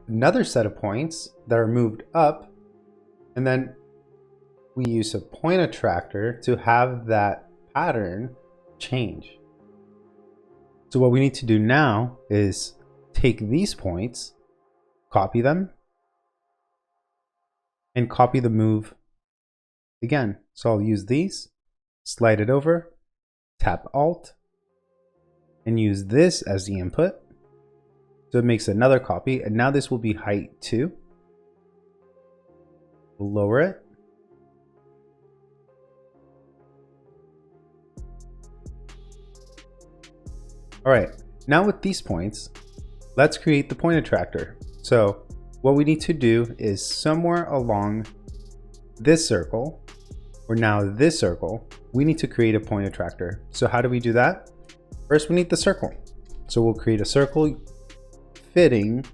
another set of points that are moved up, and then we use a point attractor to have that pattern change. So what we need to do now is take these points, copy them, and copy the move again. So I'll use these, slide it over, tap Alt, and use this as the input. So it makes another copy, and now this will be height 2. We'll lower it. All right, now with these points, let's create the point attractor. So what we need to do is somewhere along this circle, or now this circle, we need to create a point attractor. So how do we do that? First, we need the circle. So we'll create a circle fitting